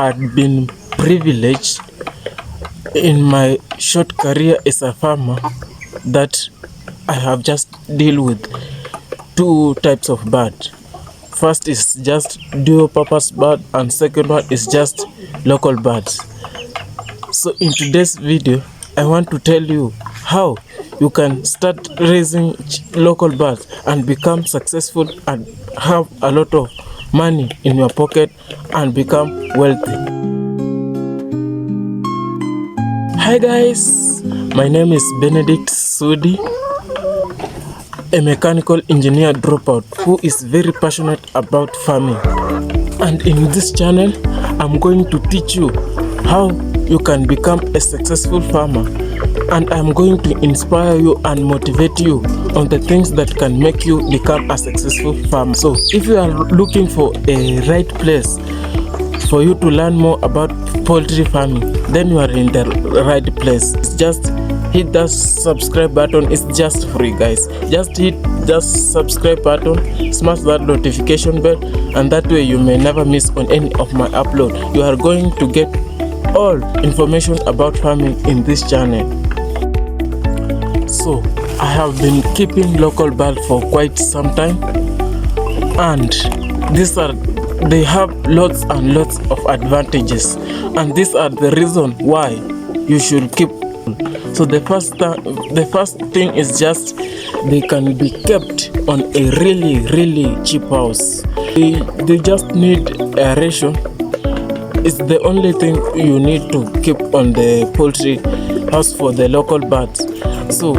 had been privileged in my short career as a farmer that I have just deal with two types of bird. First is just dual purpose bird and second one is just local birds. So in today's video I want to tell you how you can start raising local birds and become successful and have a lot of money in your pocket and become wealthy. Hi guys, my name is Benedict Sudi, a mechanical engineer dropout who is very passionate about farming. And in this channel, I'm going to teach you how you can become a successful farmer, and I'm going to inspire you and motivate you on the things that can make you become a successful farmer. So if you are looking for a right place for you to learn more about poultry farming, then you are in the right place. Just hit that subscribe button. It's just free, guys. Just hit that subscribe button, smash that notification bell, and that way you may never miss on any of my upload. You are going to get all information about farming in this channel. So I have been keeping local birds for quite some time, and they have lots and lots of advantages, and these are the reason why you should keep. So the first thing is just they can be kept on a really cheap house. They just need aeration. It's the only thing you need to keep on the poultry house for the local birds. So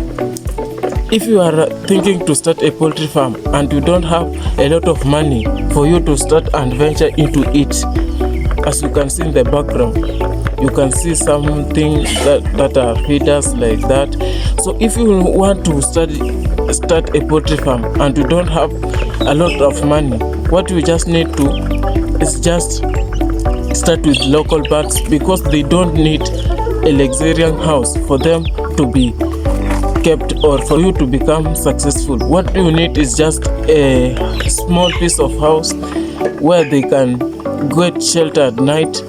if you are thinking to start a poultry farm and you don't have a lot of money for you to start and venture into it, as you can see in the background, you can see something that are feeders like that. So if you want to start a poultry farm and you don't have a lot of money, what you just need to is just start with local birds, because they don't need a luxurious house for them to be kept or for you to become successful. What you need is just a small piece of house where they can get shelter at night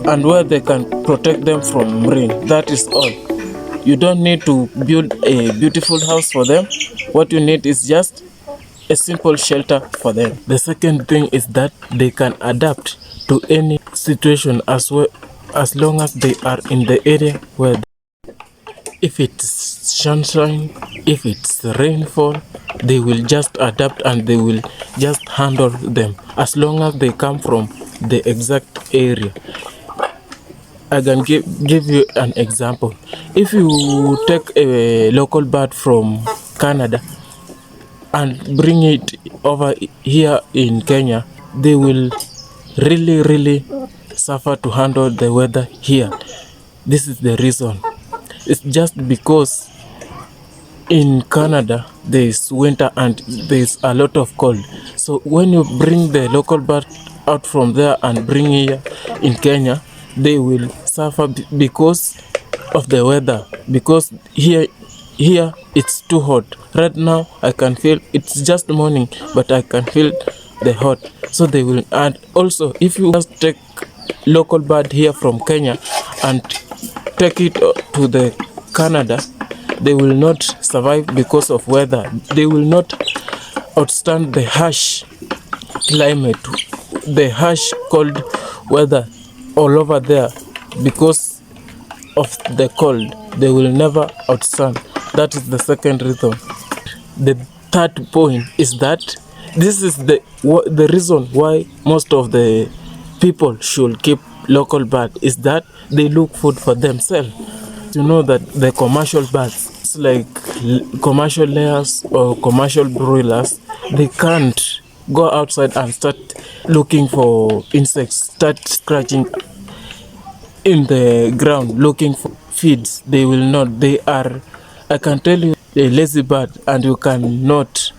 and where they can protect them from rain. That is all. You don't need to build a beautiful house for them. What you need is just a simple shelter for them. The second thing is that they can adapt to any situation as long as they are in the area where if it's sunshine, if it's rainfall, they will just adapt and they will just handle them as long as they come from the exact area. I can give you an example. If you take a local bird from Canada and bring it over here in Kenya, they will really suffer to handle the weather here. This is the reason. It's just because in Canada there is winter and there is a lot of cold. So when you bring the local bird out from there and bring here in Kenya, they will suffer because of the weather, because here it's too hot. Right now I can feel it's just morning, but I can feel the hot. So they will. And also if you just take local bird here from Kenya and take it to the Canada, they will not survive because of weather. They will not outstand the harsh climate, the harsh cold weather all over there. Because of the cold, they will never outstand. That is the second reason. The third point is that this is the reason why most of the people should keep local bird, is that they look food for themselves. You know that the commercial birds, like commercial layers or commercial broilers, they can't go outside and start looking for insects, start scratching in the ground looking for feeds. They will not. They are, I can tell you, a lazy bird, and you cannot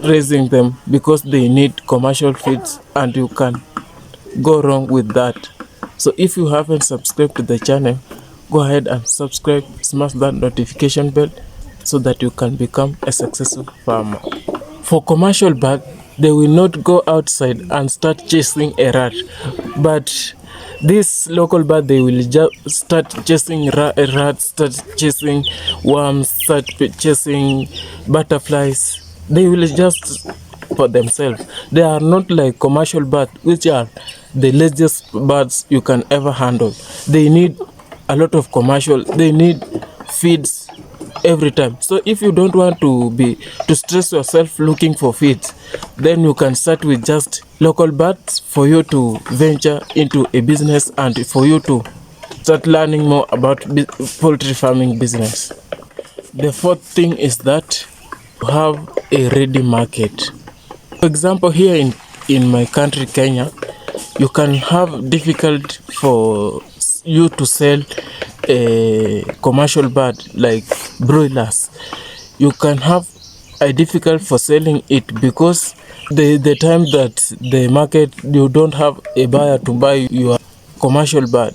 raising them because they need commercial feeds, and you can go wrong with that. So if you haven't subscribed to the channel, go ahead and subscribe, smash that notification bell so that you can become a successful farmer. For commercial birds, they will not go outside and start chasing a rat, but This local bird, they will just start chasing rats, start chasing worms, start chasing butterflies. They will just for themselves. They are not like commercial birds, which are the laziest birds you can ever handle. They need a lot of commercial. They need feeds every time. So if you don't want to stress yourself looking for feeds, then you can start with just local birds for you to venture into a business and for you to start learning more about poultry farming business. The fourth thing is that you have a ready market. For example, here in my country, Kenya, you can have difficult for you to sell a commercial bird like broilers. You can have a difficult for selling it because the time that the market you don't have a buyer to buy your commercial bird,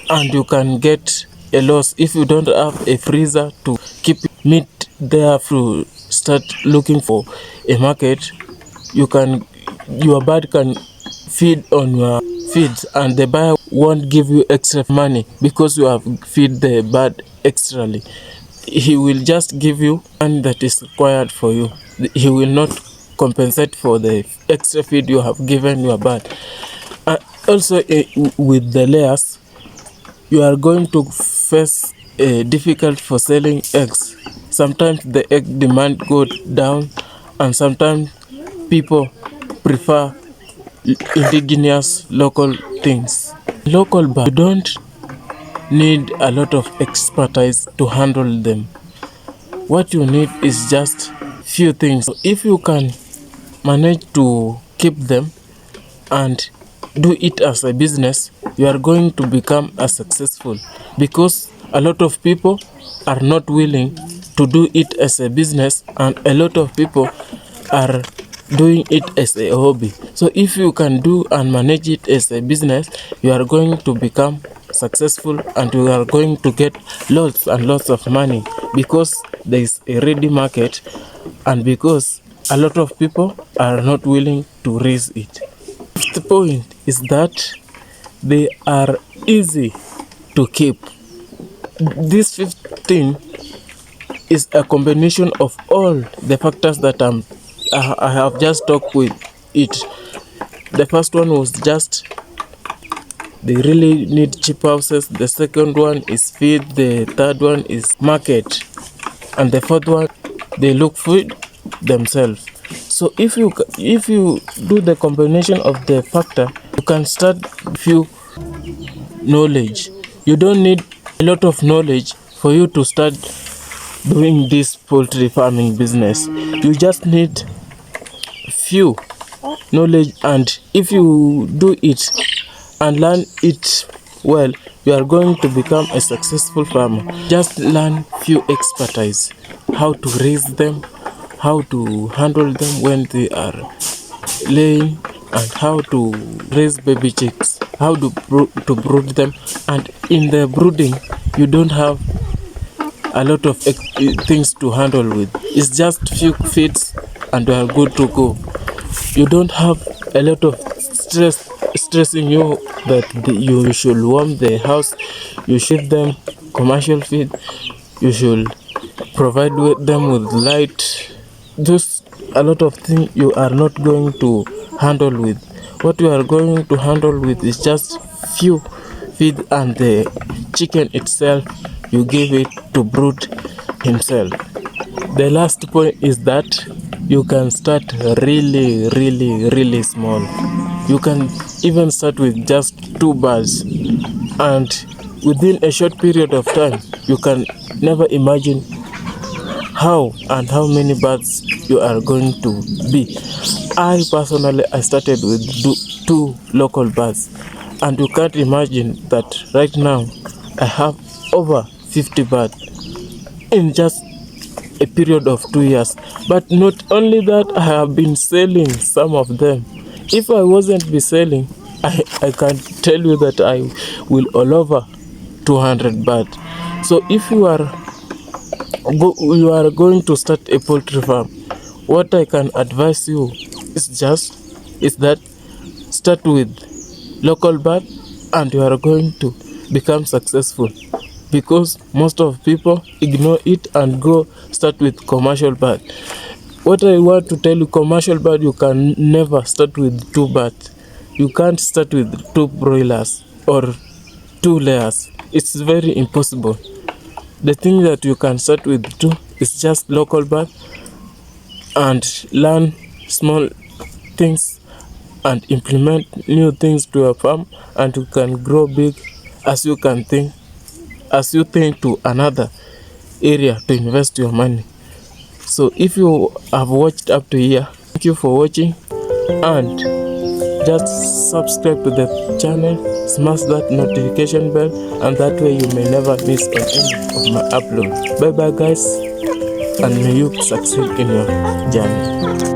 and you can get a loss if you don't have a freezer to keep meat there to start looking for a market. Your bird can feed on your feeds and the buyer won't give you extra money because you have feed the bird extrally. He will just give you money that is required for you. He will not compensate for the extra feed you have given your bird. Also, with the layers, you are going to face difficult for selling eggs. Sometimes the egg demand goes down, and sometimes people prefer indigenous local things. Local birds, you don't need a lot of expertise to handle them. What you need is just few things. If you can manage to keep them and do it as a business, you are going to become a successful, because a lot of people are not willing to do it as a business, and a lot of people are doing it as a hobby. So if you can do and manage it as a business, you are going to become successful and you are going to get lots and lots of money, because there is a ready market and because a lot of people are not willing to raise it. The point is that they are easy to keep. This fifth thing is a combination of all the factors that I have just talked with it. The first one was just they really need cheap houses. The second one is feed. The third one is market, and the fourth one they look food themselves. So if you do the combination of the factor, you can start few knowledge. You don't need a lot of knowledge for you to start doing this poultry farming business. You just need few knowledge, and if you do it and learn it well, you are going to become a successful farmer. Just learn few expertise, how to raise them, how to handle them when they are laying, and how to raise baby chicks, how to brood them. And in the brooding, you don't have a lot of things to handle with. It's just few feeds and you are good to go. You don't have a lot of stressing you that you should warm the house, you should them commercial feed, you should provide them with light. Just a lot of things you are not going to handle with. What you are going to handle with is just few feed, and the chicken itself you give it to brood himself. The last point is that you can start really small. You can even start with just 2 birds, and within a short period of time you can never imagine how many birds you are going to be. I personally started with 2 local birds, and you can't imagine that right now I have over 50 birds in just a period of 2 years. But not only that, I have been selling some of them. If I wasn't be selling, I can tell you that I will all over 200 birds. So if you are going to start a poultry farm, what I can advise you is that start with local bird, and if you don't have a freezer to keep meat there, you can and you are going to become successful, because most of people ignore it and go start with commercial bird. What I want to tell you, commercial bird, you can never start with 2 birds. You can't start with 2 broilers or 2 layers. It's very impossible. The thing that you can start with 2 is just local bird, and learn small things and implement new things to your farm, and you can grow big as you think to another area to invest your money. So if you have watched up to here, thank you for watching, and just subscribe to the channel, smash that notification bell, and that way you may never miss on any of my uploads. Bye bye guys, and may you succeed in your journey.